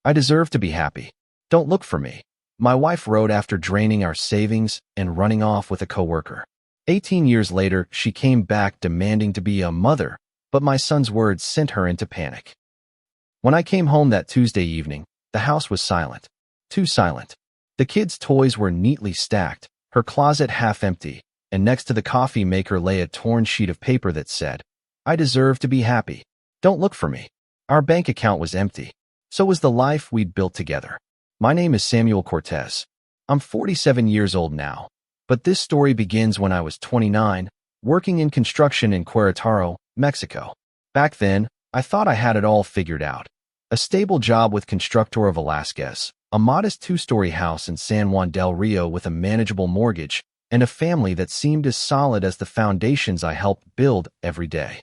I deserve to be happy. Don't look for me. My wife wrote after draining our savings and running off with a coworker. 18 years later, she came back demanding to be a mother, but my son's words sent her into panic. When I came home that Tuesday evening, the house was silent. Too silent. The kids' toys were neatly stacked, her closet half empty, and next to the coffee maker lay a torn sheet of paper that said, "I deserve to be happy. Don't look for me." Our bank account was empty. So was the life we'd built together. My name is Samuel Cortez. I'm 47 years old now, but this story begins when I was 29, working in construction in Querétaro, Mexico. Back then, I thought I had it all figured out. A stable job with Constructora Velázquez, a modest two-story house in San Juan del Rio with a manageable mortgage, and a family that seemed as solid as the foundations I helped build every day.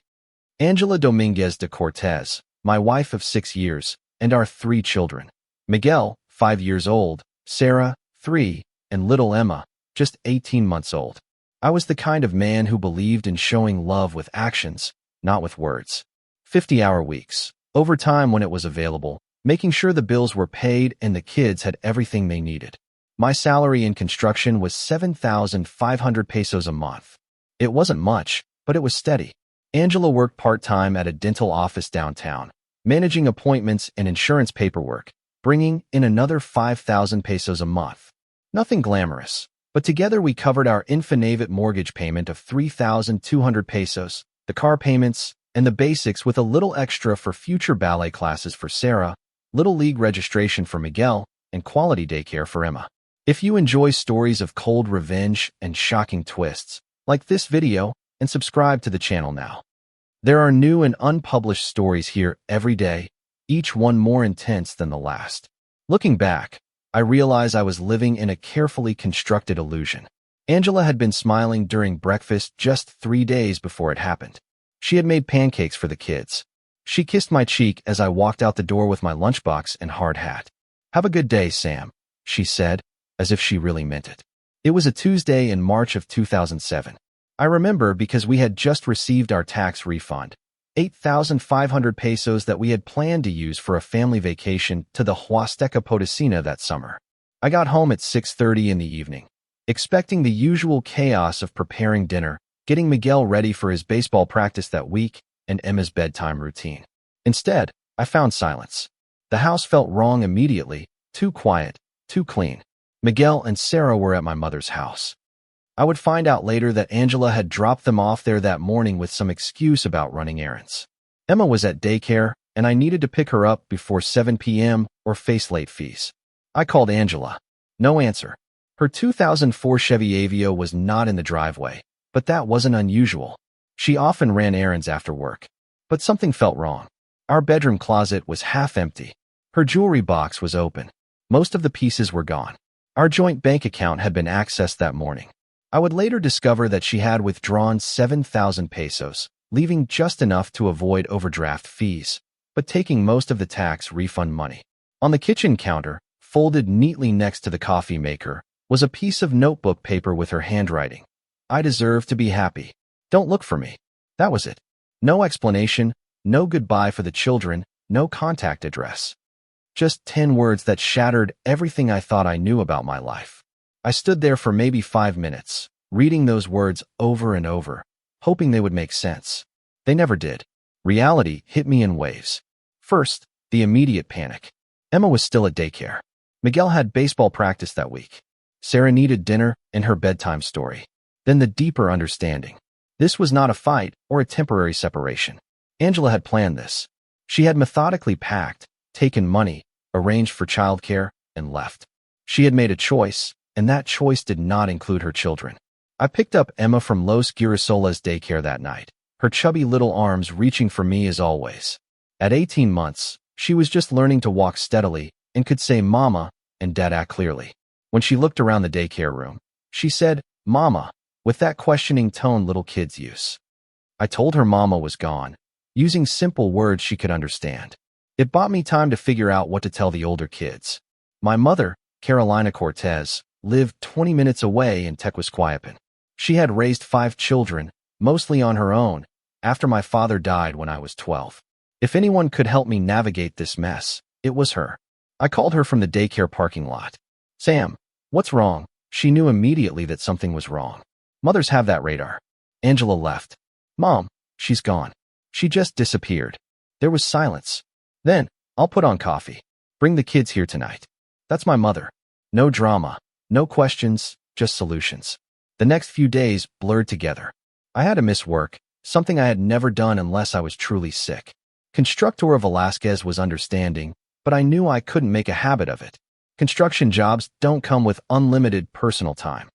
Angela Dominguez de Cortez, my wife of 6 years, and our 3 children. Miguel, 5 years old, Sarah, 3, and little Emma, just 18 months old. I was the kind of man who believed in showing love with actions, not with words. 50-hour weeks, overtime when it was available, making sure the bills were paid and the kids had everything they needed. My salary in construction was 7,500 pesos a month. It wasn't much, but it was steady. Angela worked part-time at a dental office downtown, managing appointments and insurance paperwork, bringing in another 5,000 pesos a month. Nothing glamorous, but together we covered our Infonavit mortgage payment of 3,200 pesos, the car payments, and the basics with a little extra for future ballet classes for Sarah, Little League registration for Miguel, and quality daycare for Emma. If you enjoy stories of cold revenge and shocking twists, like this video and subscribe to the channel now. There are new and unpublished stories here every day, each one more intense than the last. Looking back, I realize I was living in a carefully constructed illusion. Angela had been smiling during breakfast just 3 days before it happened. She had made pancakes for the kids. She kissed my cheek as I walked out the door with my lunchbox and hard hat. "Have a good day, Sam," she said, as if she really meant it. It was a Tuesday in March of 2007. I remember because we had just received our tax refund, 8,500 pesos that we had planned to use for a family vacation to the Huasteca Potosina that summer. I got home at 6:30 in the evening, expecting the usual chaos of preparing dinner, getting Miguel ready for his baseball practice that week, and Emma's bedtime routine. Instead, I found silence. The house felt wrong immediately, too quiet, too clean. Miguel and Sarah were at my mother's house. I would find out later that Angela had dropped them off there that morning with some excuse about running errands. Emma was at daycare, and I needed to pick her up before 7 p.m. or face late fees. I called Angela. No answer. Her 2004 Chevy Aveo was not in the driveway, but that wasn't unusual. She often ran errands after work. But something felt wrong. Our bedroom closet was half empty. Her jewelry box was open. Most of the pieces were gone. Our joint bank account had been accessed that morning. I would later discover that she had withdrawn 7,000 pesos, leaving just enough to avoid overdraft fees, but taking most of the tax refund money. On the kitchen counter, folded neatly next to the coffee maker, was a piece of notebook paper with her handwriting. "I deserve to be happy. Don't look for me." That was it. No explanation, no goodbye for the children, no contact address. Just 10 words that shattered everything I thought I knew about my life. I stood there for maybe 5 minutes, reading those words over and over, hoping they would make sense. They never did. Reality hit me in waves. First, the immediate panic. Emma was still at daycare. Miguel had baseball practice that week. Sarah needed dinner and her bedtime story. Then the deeper understanding. This was not a fight or a temporary separation. Angela had planned this. She had methodically packed, taken money, arranged for childcare, and left. She had made a choice, and that choice did not include her children. I picked up Emma from Los Girasoles daycare that night, her chubby little arms reaching for me as always. At 18 months, she was just learning to walk steadily and could say mama and dada clearly. When she looked around the daycare room, she said, "Mama," with that questioning tone little kids use. I told her mama was gone, using simple words she could understand. It bought me time to figure out what to tell the older kids. My mother, Carolina Cortez, lived 20 minutes away in Tequisquiapan. She had raised 5 children, mostly on her own, after my father died when I was 12. If anyone could help me navigate this mess, it was her. I called her from the daycare parking lot. Sam, what's wrong? She knew immediately that something was wrong. Mothers have that radar. Angela left. Mom, she's gone. She just disappeared. There was silence. Then, I'll put on coffee. Bring the kids here tonight. That's my mother. No drama, no questions, just solutions. The next few days blurred together. I had to miss work, something I had never done unless I was truly sick. Constructor Velasquez was understanding, but I knew I couldn't make a habit of it. Construction jobs don't come with unlimited personal time.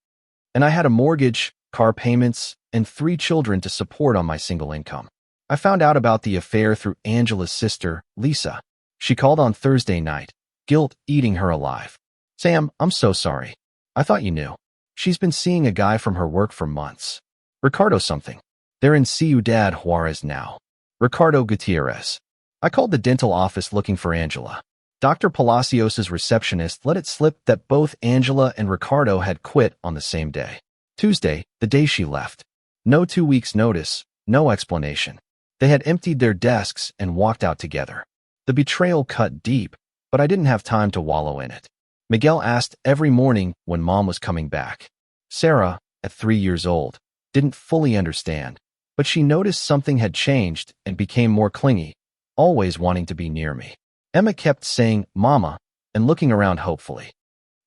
And I had a mortgage, car payments, and 3 children to support on my single income. I found out about the affair through Angela's sister, Lisa. She called on Thursday night, guilt eating her alive. Sam, I'm so sorry. I thought you knew. She's been seeing a guy from her work for months. Ricardo something. They're in Ciudad Juarez now. Ricardo Gutierrez. I called the dental office looking for Angela. Dr. Palacios's receptionist let it slip that both Angela and Ricardo had quit on the same day. Tuesday, the day she left. No 2 weeks' notice, no explanation. They had emptied their desks and walked out together. The betrayal cut deep, but I didn't have time to wallow in it. Miguel asked every morning when Mom was coming back. Sarah, at 3 years old, didn't fully understand, but she noticed something had changed and became more clingy, always wanting to be near me. Emma kept saying, Mama, and looking around hopefully.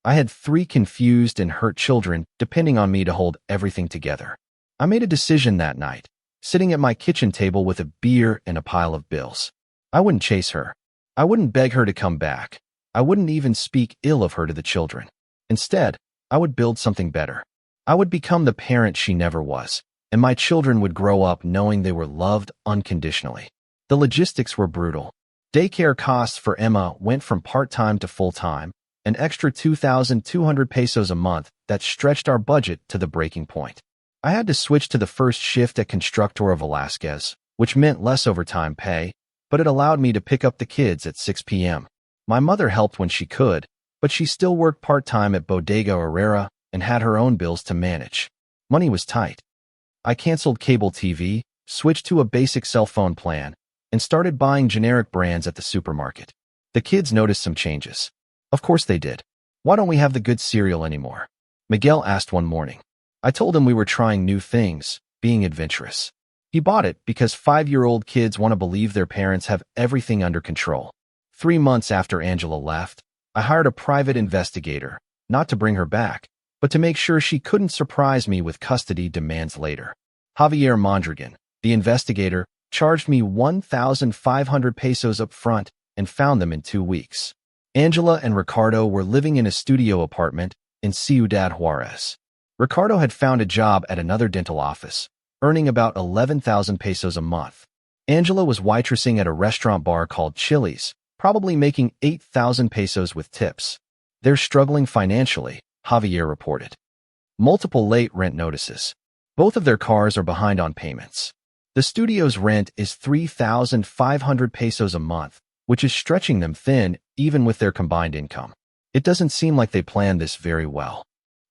I had 3 confused and hurt children depending on me to hold everything together. I made a decision that night, sitting at my kitchen table with a beer and a pile of bills. I wouldn't chase her. I wouldn't beg her to come back. I wouldn't even speak ill of her to the children. Instead, I would build something better. I would become the parent she never was, and my children would grow up knowing they were loved unconditionally. The logistics were brutal. Daycare costs for Emma went from part-time to full-time, an extra 2,200 pesos a month that stretched our budget to the breaking point. I had to switch to the first shift at Constructor Velasquez, which meant less overtime pay, but it allowed me to pick up the kids at 6 p.m. My mother helped when she could, but she still worked part-time at Bodega Herrera and had her own bills to manage. Money was tight. I canceled cable TV, switched to a basic cell phone plan, and started buying generic brands at the supermarket. The kids noticed some changes. Of course they did. Why don't we have the good cereal anymore? Miguel asked one morning. I told him we were trying new things, being adventurous. He bought it because 5-year-old kids want to believe their parents have everything under control. 3 months after Angela left, I hired a private investigator, not to bring her back, but to make sure she couldn't surprise me with custody demands later. Javier Mondragon, the investigator, charged me 1,500 pesos up front and found them in 2 weeks. Angela and Ricardo were living in a studio apartment in Ciudad Juarez. Ricardo had found a job at another dental office, earning about 11,000 pesos a month. Angela was waitressing at a restaurant bar called Chili's, probably making 8,000 pesos with tips. They're struggling financially, Javier reported. Multiple late rent notices. Both of their cars are behind on payments. The studio's rent is 3,500 pesos a month, which is stretching them thin even with their combined income. It doesn't seem like they planned this very well.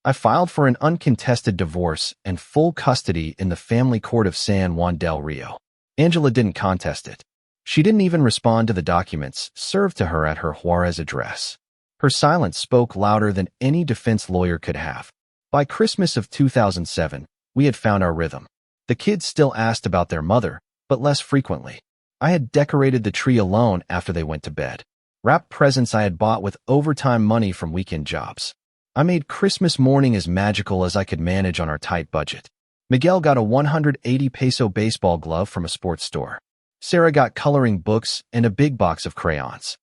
I filed for an uncontested divorce and full custody in the family court of San Juan del Rio. Angela didn't contest it. She didn't even respond to the documents served to her at her Juarez address. Her silence spoke louder than any defense lawyer could have. By Christmas of 2007, we had found our rhythm. The kids still asked about their mother, but less frequently. I had decorated the tree alone after they went to bed. Wrapped presents I had bought with overtime money from weekend jobs. I made Christmas morning as magical as I could manage on our tight budget. Miguel got a 180 peso baseball glove from a sports store. Sarah got coloring books and a big box of crayons.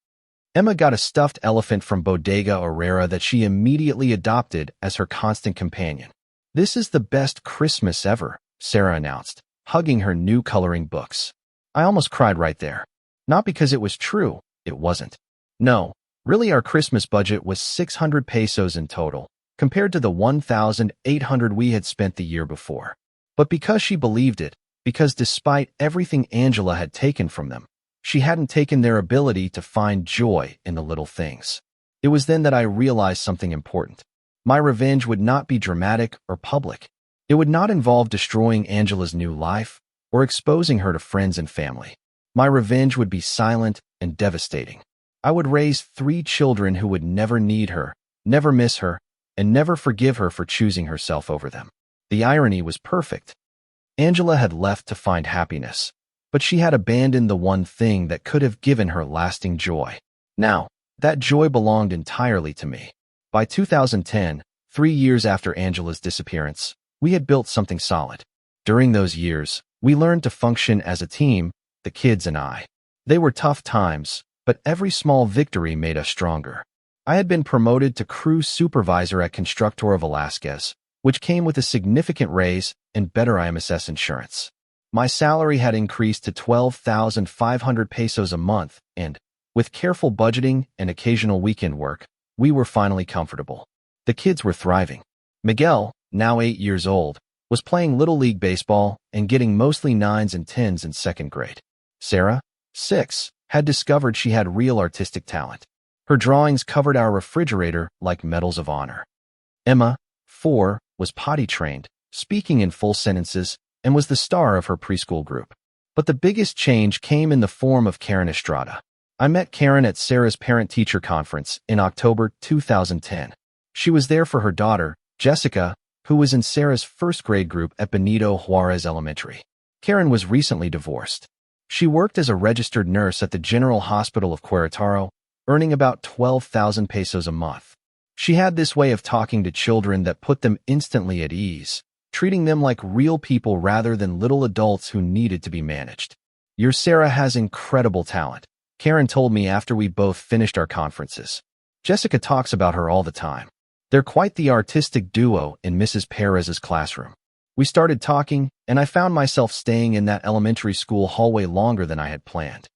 Emma got a stuffed elephant from Bodega Herrera that she immediately adopted as her constant companion. This is the best Christmas ever, Sarah announced, hugging her new coloring books. I almost cried right there. Not because it was true, it wasn't. No, really our Christmas budget was 600 pesos in total, compared to the 1,800 we had spent the year before. But because she believed it, because despite everything Angela had taken from them, she hadn't taken their ability to find joy in the little things. It was then that I realized something important. My revenge would not be dramatic or public. It would not involve destroying Angela's new life or exposing her to friends and family. My revenge would be silent and devastating. I would raise 3 children who would never need her, never miss her, and never forgive her for choosing herself over them. The irony was perfect. Angela had left to find happiness, but she had abandoned the one thing that could have given her lasting joy. Now, that joy belonged entirely to me. By 2010, 3 years after Angela's disappearance, we had built something solid. During those years, we learned to function as a team, the kids and I. They were tough times, but every small victory made us stronger. I had been promoted to crew supervisor at Constructora Velasquez, which came with a significant raise and better IMSS insurance. My salary had increased to 12,500 pesos a month, and, with careful budgeting and occasional weekend work, we were finally comfortable. The kids were thriving. Miguel, now 8 years old, was playing Little League baseball and getting mostly 9s and 10s in second grade. Sarah, 6, had discovered she had real artistic talent. Her drawings covered our refrigerator like medals of honor. Emma, 4, was potty trained, speaking in full sentences, and was the star of her preschool group. But the biggest change came in the form of Karen Estrada. I met Karen at Sarah's parent-teacher conference in October 2010. She was there for her daughter, Jessica, who was in Sarah's first grade group at Benito Juarez Elementary. Karen was recently divorced. She worked as a registered nurse at the General Hospital of Querétaro, earning about 12,000 pesos a month. She had this way of talking to children that put them instantly at ease, treating them like real people rather than little adults who needed to be managed. Your Sarah has incredible talent, Karen told me after we both finished our conferences. Jessica talks about her all the time. They're quite the artistic duo in Mrs. Perez's classroom. We started talking, and I found myself staying in that elementary school hallway longer than I had planned.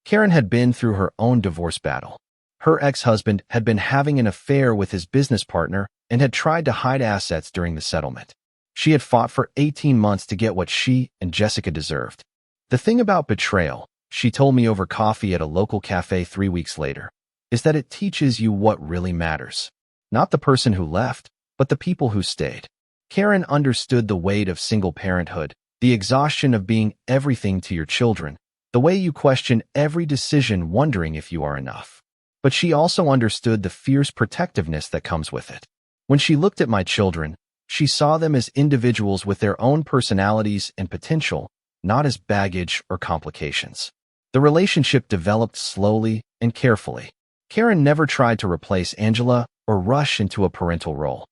Karen had been through her own divorce battle. Her ex-husband had been having an affair with his business partner and had tried to hide assets during the settlement. She had fought for 18 months to get what she and Jessica deserved. The thing about betrayal, she told me over coffee at a local cafe 3 weeks later, is that it teaches you what really matters. Not the person who left, but the people who stayed. Karen understood the weight of single parenthood, the exhaustion of being everything to your children, the way you question every decision wondering if you are enough. But she also understood the fierce protectiveness that comes with it. When she looked at my children, she saw them as individuals with their own personalities and potential, not as baggage or complications. The relationship developed slowly and carefully. Karen never tried to replace Angela or rush into a parental role.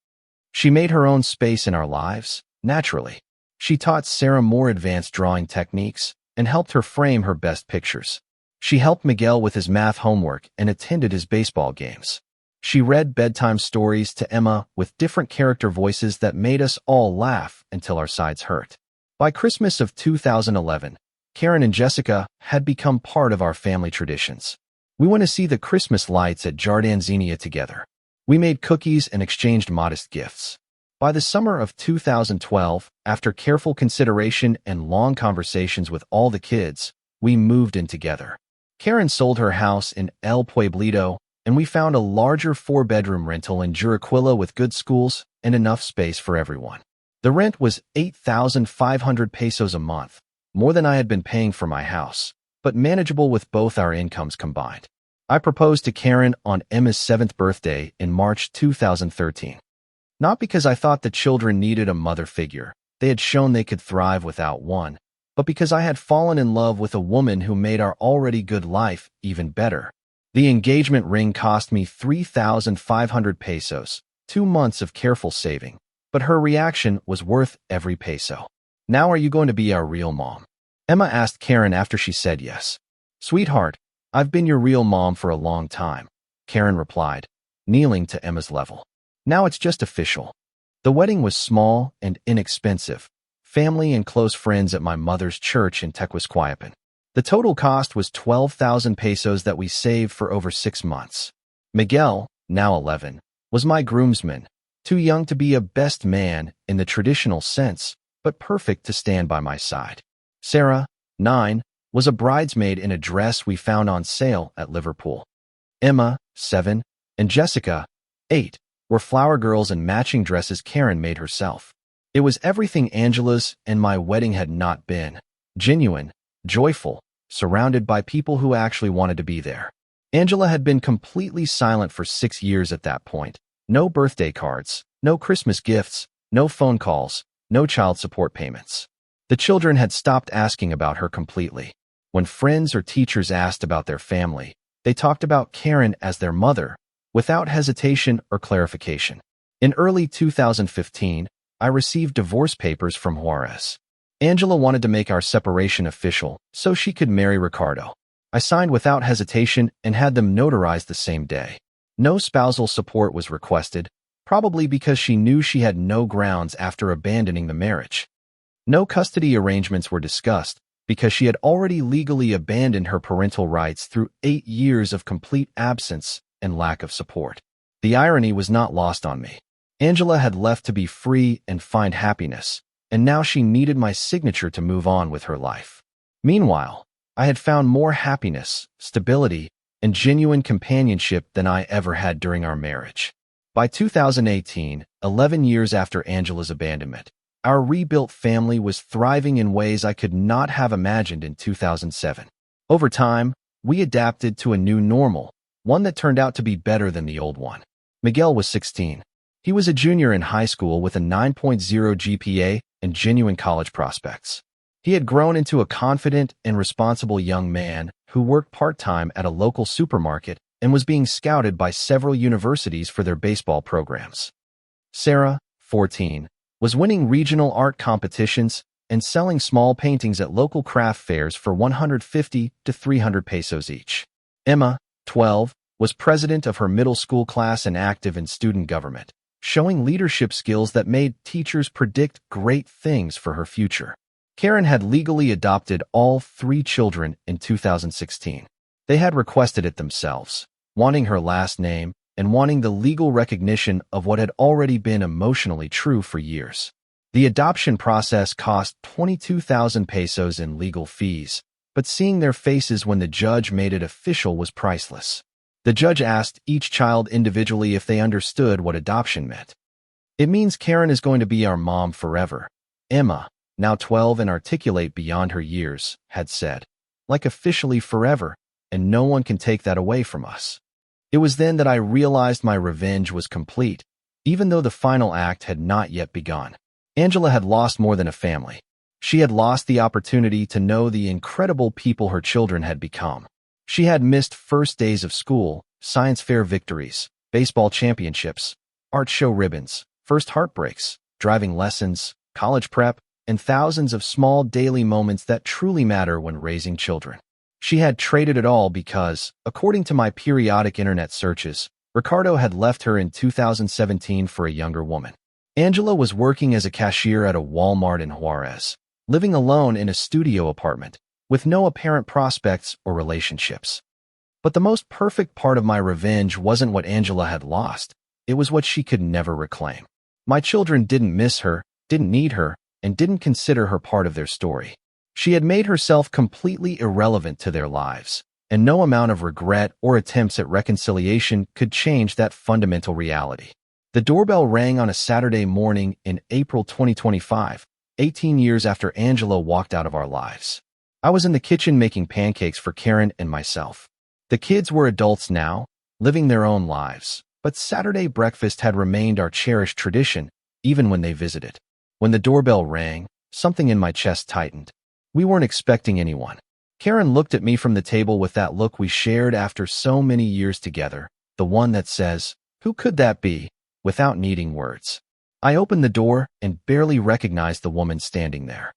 She made her own space in our lives, naturally. She taught Sarah more advanced drawing techniques and helped her frame her best pictures. She helped Miguel with his math homework and attended his baseball games. She read bedtime stories to Emma with different character voices that made us all laugh until our sides hurt. By Christmas of 2011, Karen and Jessica had become part of our family traditions. We went to see the Christmas lights at Jardinzenia together. We made cookies and exchanged modest gifts. By the summer of 2012, after careful consideration and long conversations with all the kids, we moved in together. Karen sold her house in El Pueblito, and we found a larger 4-bedroom rental in Juriquilla with good schools and enough space for everyone. The rent was 8,500 pesos a month, more than I had been paying for my house, but manageable with both our incomes combined. I proposed to Karen on Emma's 7th birthday in March 2013. Not because I thought the children needed a mother figure, they had shown they could thrive without one, but because I had fallen in love with a woman who made our already good life even better. The engagement ring cost me 3,500 pesos, 2 months of careful saving, but her reaction was worth every peso. Now are you going to be our real mom? Emma asked Karen after she said yes. Sweetheart, I've been your real mom for a long time, Karen replied, kneeling to Emma's level. Now it's just official. The wedding was small and inexpensive, family and close friends at my mother's church in Tequisquiapan. The total cost was 12,000 pesos that we saved for over 6 months. Miguel, now 11, was my groomsman, too young to be a best man in the traditional sense, but perfect to stand by my side. Sarah, 9, was a bridesmaid in a dress we found on sale at Liverpool. Emma, 7, and Jessica, 8, were flower girls in matching dresses Karen made herself. It was everything Angela's and my wedding had not been: genuine, joyful, surrounded by people who actually wanted to be there. Angela had been completely silent for 6 years at that point. No birthday cards, no Christmas gifts, no phone calls, no child support payments. The children had stopped asking about her completely. When friends or teachers asked about their family, they talked about Karen as their mother, without hesitation or clarification. In early 2015, I received divorce papers from Juarez. Angela wanted to make our separation official so she could marry Ricardo. I signed without hesitation and had them notarized the same day. No spousal support was requested, probably because she knew she had no grounds after abandoning the marriage. No custody arrangements were discussed because she had already legally abandoned her parental rights through 8 years of complete absence and lack of support. The irony was not lost on me. Angela had left to be free and find happiness, and now she needed my signature to move on with her life. Meanwhile, I had found more happiness, stability, and genuine companionship than I ever had during our marriage. By 2018, 11 years after Angela's abandonment, our rebuilt family was thriving in ways I could not have imagined in 2007. Over time, we adapted to a new normal, one that turned out to be better than the old one. Miguel was 16. He was a junior in high school with a 9.0 GPA and genuine college prospects. He had grown into a confident and responsible young man who worked part-time at a local supermarket and was being scouted by several universities for their baseball programs. Sarah, 14, was winning regional art competitions and selling small paintings at local craft fairs for 150 to 300 pesos each. Emma, 12, was president of her middle school class and active in student government, showing leadership skills that made teachers predict great things for her future. Karen had legally adopted all 3 children in 2016. They had requested it themselves, wanting her last name and wanting the legal recognition of what had already been emotionally true for years. The adoption process cost 22,000 pesos in legal fees, but seeing their faces when the judge made it official was priceless. The judge asked each child individually if they understood what adoption meant. "It means Karen is going to be our mom forever," Emma, now 12 and articulate beyond her years, had said. "Like officially forever, and no one can take that away from us." It was then that I realized my revenge was complete, even though the final act had not yet begun. Angela had lost more than a family. She had lost the opportunity to know the incredible people her children had become. She had missed first days of school, science fair victories, baseball championships, art show ribbons, first heartbreaks, driving lessons, college prep, and thousands of small daily moments that truly matter when raising children. She had traded it all because, according to my periodic internet searches, Ricardo had left her in 2017 for a younger woman. Angela was working as a cashier at a Walmart in Juarez, living alone in a studio apartment, with no apparent prospects or relationships. But the most perfect part of my revenge wasn't what Angela had lost. It was what she could never reclaim. My children didn't miss her, didn't need her, and didn't consider her part of their story. She had made herself completely irrelevant to their lives, and no amount of regret or attempts at reconciliation could change that fundamental reality. The doorbell rang on a Saturday morning in April 2025, 18 years after Angela walked out of our lives. I was in the kitchen making pancakes for Karen and myself. The kids were adults now, living their own lives, but Saturday breakfast had remained our cherished tradition, even when they visited. When the doorbell rang, something in my chest tightened. We weren't expecting anyone. Karen looked at me from the table with that look we shared after so many years together, the one that says, "Who could that be?" without needing words. I opened the door and barely recognized the woman standing there.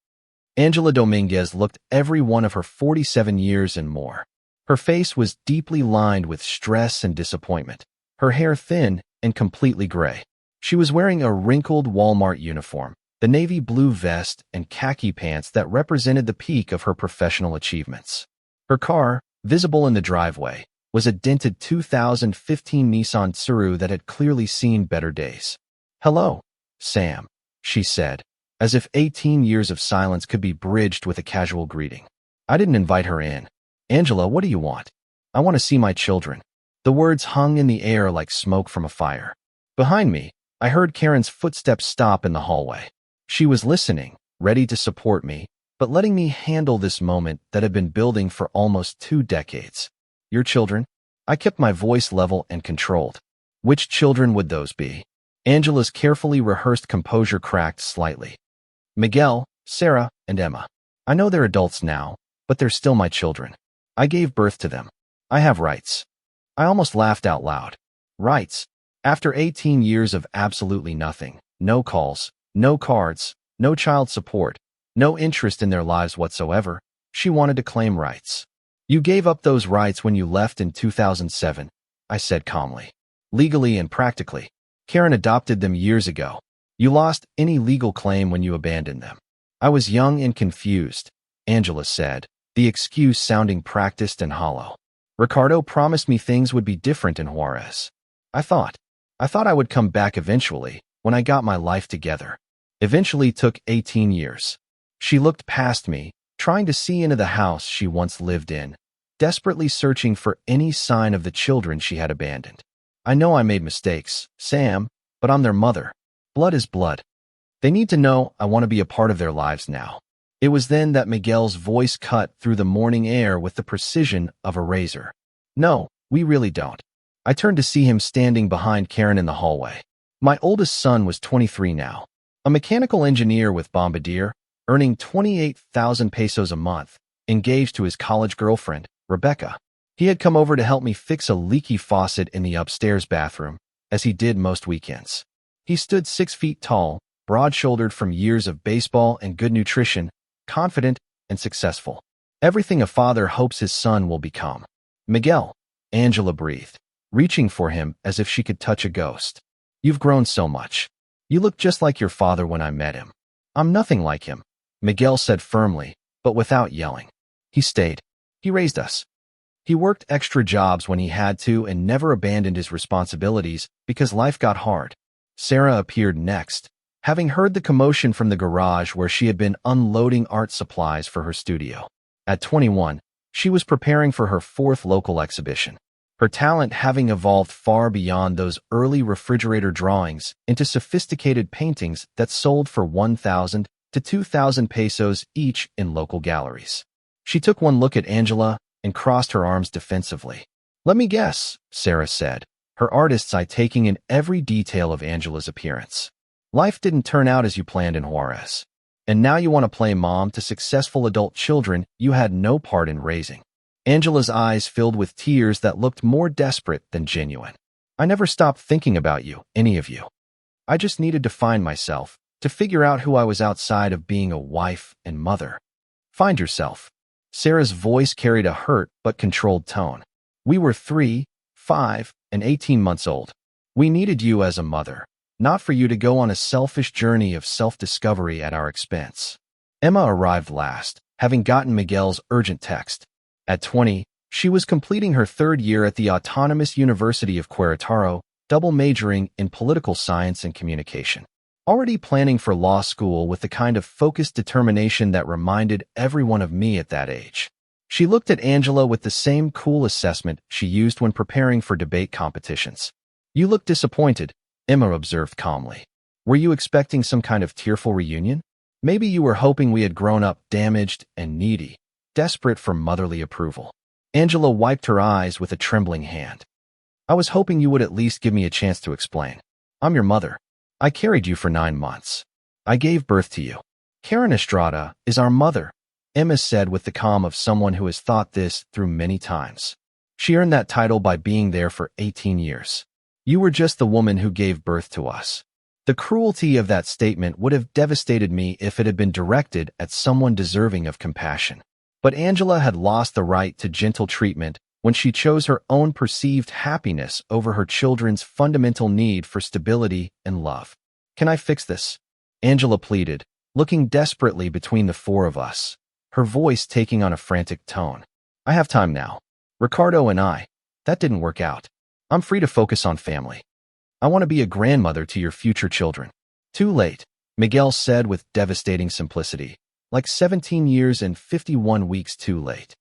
Angela Dominguez looked every one of her 47 years and more. Her face was deeply lined with stress and disappointment, her hair thin and completely gray. She was wearing a wrinkled Walmart uniform, the navy blue vest and khaki pants that represented the peak of her professional achievements. Her car, visible in the driveway, was a dented 2015 Nissan Tsuru that had clearly seen better days. "Hello, Sam," she said, as if 18 years of silence could be bridged with a casual greeting. I didn't invite her in. "Angela, what do you want?" "I want to see my children." The words hung in the air like smoke from a fire. Behind me, I heard Karen's footsteps stop in the hallway. She was listening, ready to support me, but letting me handle this moment that had been building for almost 2 decades. "Your children?" I kept my voice level and controlled. Which children would those be? Angela's carefully rehearsed composure cracked slightly. Miguel, Sarah, and Emma. I know they're adults now, but they're still my children. I gave birth to them. I have rights. I almost laughed out loud. Rights. After 18 years of absolutely nothing, no calls, no cards, no child support, no interest in their lives whatsoever, she wanted to claim rights. You gave up those rights when you left in 2007, I said calmly. Legally and practically. Karen adopted them years ago. You lost any legal claim when you abandoned them. I was young and confused, Angela said, the excuse sounding practiced and hollow. Ricardo promised me things would be different in Juarez. I thought I would come back eventually, when I got my life together. Eventually took 18 years. She looked past me, trying to see into the house she once lived in, desperately searching for any sign of the children she had abandoned. I know I made mistakes, Sam, but I'm their mother. Blood is blood. They need to know I want to be a part of their lives now. It was then that Miguel's voice cut through the morning air with the precision of a razor. No, we really don't. I turned to see him standing behind Karen in the hallway. My oldest son was 23 now, a mechanical engineer with Bombardier, earning 28,000 pesos a month, engaged to his college girlfriend, Rebecca. He had come over to help me fix a leaky faucet in the upstairs bathroom, as he did most weekends. He stood 6 feet tall, broad-shouldered from years of baseball and good nutrition, confident and successful. Everything a father hopes his son will become. Miguel, Angela breathed, reaching for him as if she could touch a ghost. You've grown so much. You look just like your father when I met him. I'm nothing like him, Miguel said firmly, but without yelling. He stayed. He raised us. He worked extra jobs when he had to and never abandoned his responsibilities because life got hard. Sarah appeared next, having heard the commotion from the garage where she had been unloading art supplies for her studio. At 21, she was preparing for her 4th local exhibition. Her talent having evolved far beyond those early refrigerator drawings into sophisticated paintings that sold for 1,000 to 2,000 pesos each in local galleries. She took one look at Angela and crossed her arms defensively. Let me guess, Sarah said, her artist's eye taking in every detail of Angela's appearance. Life didn't turn out as you planned in Juarez. And now you want to play mom to successful adult children you had no part in raising. Angela's eyes filled with tears that looked more desperate than genuine. I never stopped thinking about you, any of you. I just needed to find myself, to figure out who I was outside of being a wife and mother. Find yourself. Sarah's voice carried a hurt but controlled tone. We were 3, 5, and 18 months old. We needed you as a mother, not for you to go on a selfish journey of self-discovery at our expense. Emma arrived last, having gotten Miguel's urgent text. At 20, she was completing her 3rd year at the Autonomous University of Querétaro, double majoring in political science and communication. Already planning for law school with the kind of focused determination that reminded everyone of me at that age. She looked at Angela with the same cool assessment she used when preparing for debate competitions. You look disappointed, Emma observed calmly. Were you expecting some kind of tearful reunion? Maybe you were hoping we had grown up damaged and needy, desperate for motherly approval. Angela wiped her eyes with a trembling hand. I was hoping you would at least give me a chance to explain. I'm your mother. I carried you for 9 months. I gave birth to you. Karen Estrada is our mother, Emma said with the calm of someone who has thought this through many times. She earned that title by being there for 18 years. You were just the woman who gave birth to us. The cruelty of that statement would have devastated me if it had been directed at someone deserving of compassion. But Angela had lost the right to gentle treatment when she chose her own perceived happiness over her children's fundamental need for stability and love. Can I fix this? Angela pleaded, looking desperately between the 4 of us, her voice taking on a frantic tone. I have time now. Ricardo and I. That didn't work out. I'm free to focus on family. I want to be a grandmother to your future children. Too late, Miguel said with devastating simplicity, like 17 years and 51 weeks too late.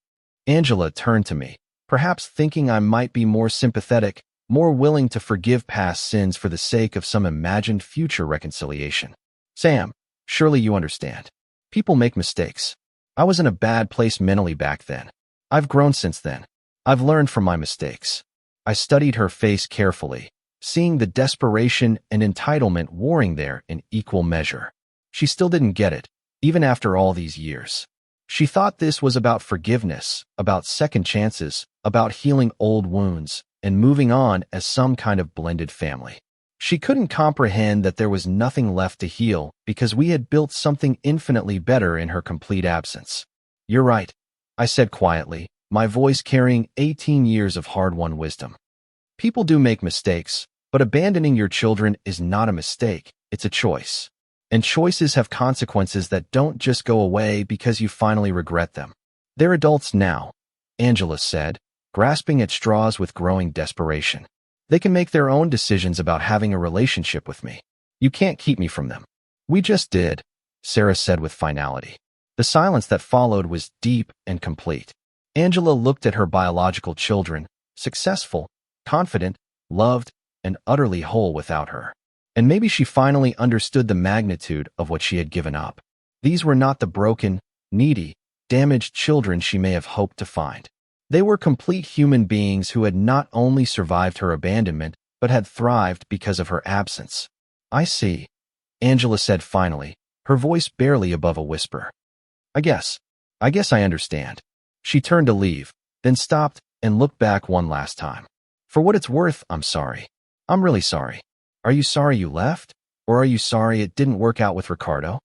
Angela turned to me, perhaps thinking I might be more sympathetic, more willing to forgive past sins for the sake of some imagined future reconciliation. Sam, surely you understand. People make mistakes. I was in a bad place mentally back then. I've grown since then. I've learned from my mistakes. I studied her face carefully, seeing the desperation and entitlement warring there in equal measure. She still didn't get it, even after all these years. She thought this was about forgiveness, about second chances, about healing old wounds, and moving on as some kind of blended family. She couldn't comprehend that there was nothing left to heal because we had built something infinitely better in her complete absence. "You're right," I said quietly, my voice carrying 18 years of hard-won wisdom. "People do make mistakes, but abandoning your children is not a mistake, it's a choice. And choices have consequences that don't just go away because you finally regret them. They're adults now," Angela said, grasping at straws with growing desperation. "They can make their own decisions about having a relationship with me. You can't keep me from them." "We just did," Sarah said with finality. The silence that followed was deep and complete. Angela looked at her biological children, successful, confident, loved, and utterly whole without her. And maybe she finally understood the magnitude of what she had given up. These were not the broken, needy, damaged children she may have hoped to find. They were complete human beings who had not only survived her abandonment, but had thrived because of her absence. "I see," Angela said finally, her voice barely above a whisper. I guess I understand." She turned to leave, then stopped and looked back one last time. "For what it's worth, I'm sorry. I'm really sorry." "Are you sorry you left? Or are you sorry it didn't work out with Ricardo?"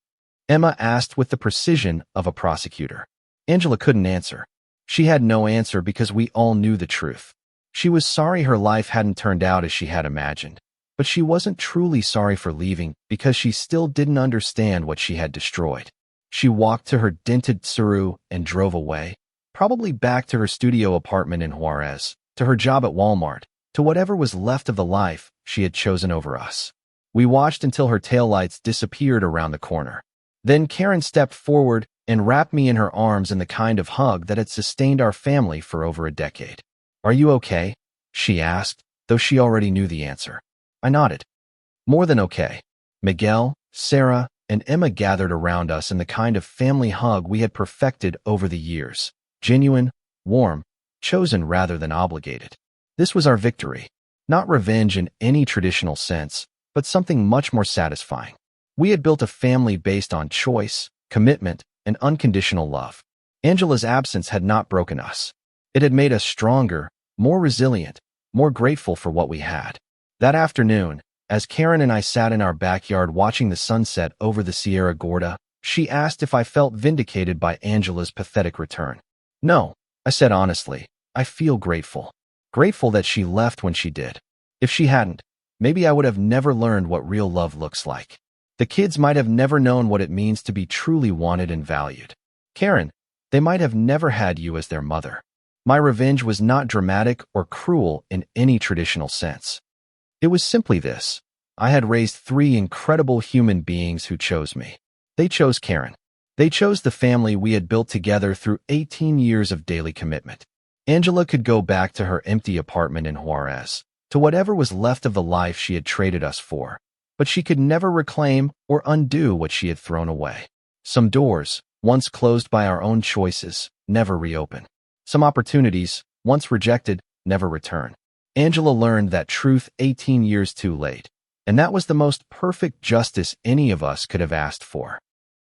Emma asked with the precision of a prosecutor. Angela couldn't answer. She had no answer because we all knew the truth. She was sorry her life hadn't turned out as she had imagined, but she wasn't truly sorry for leaving because she still didn't understand what she had destroyed. She walked to her dented Tsuru and drove away, probably back to her studio apartment in Juarez, to her job at Walmart, to whatever was left of the life she had chosen over us. We watched until her taillights disappeared around the corner. Then Karen stepped forward and wrapped me in her arms in the kind of hug that had sustained our family for over a decade. "Are you okay?" she asked, though she already knew the answer. I nodded. "More than okay." Miguel, Sarah, and Emma gathered around us in the kind of family hug we had perfected over the years. Genuine, warm, chosen rather than obligated. This was our victory. Not revenge in any traditional sense, but something much more satisfying. We had built a family based on choice, commitment, and unconditional love. Angela's absence had not broken us. It had made us stronger, more resilient, more grateful for what we had. That afternoon, as Karen and I sat in our backyard watching the sunset over the Sierra Gorda, she asked if I felt vindicated by Angela's pathetic return. "No," I said honestly. "I feel grateful. Grateful that she left when she did. If she hadn't, maybe I would have never learned what real love looks like. The kids might have never known what it means to be truly wanted and valued. Karen, they might have never had you as their mother." My revenge was not dramatic or cruel in any traditional sense. It was simply this. I had raised 3 incredible human beings who chose me. They chose Karen. They chose the family we had built together through 18 years of daily commitment. Angela could go back to her empty apartment in Juarez, to whatever was left of the life she had traded us for, but she could never reclaim or undo what she had thrown away. Some doors, once closed by our own choices, never reopen. Some opportunities, once rejected, never return. Angela learned that truth 18 years too late, and that was the most perfect justice any of us could have asked for.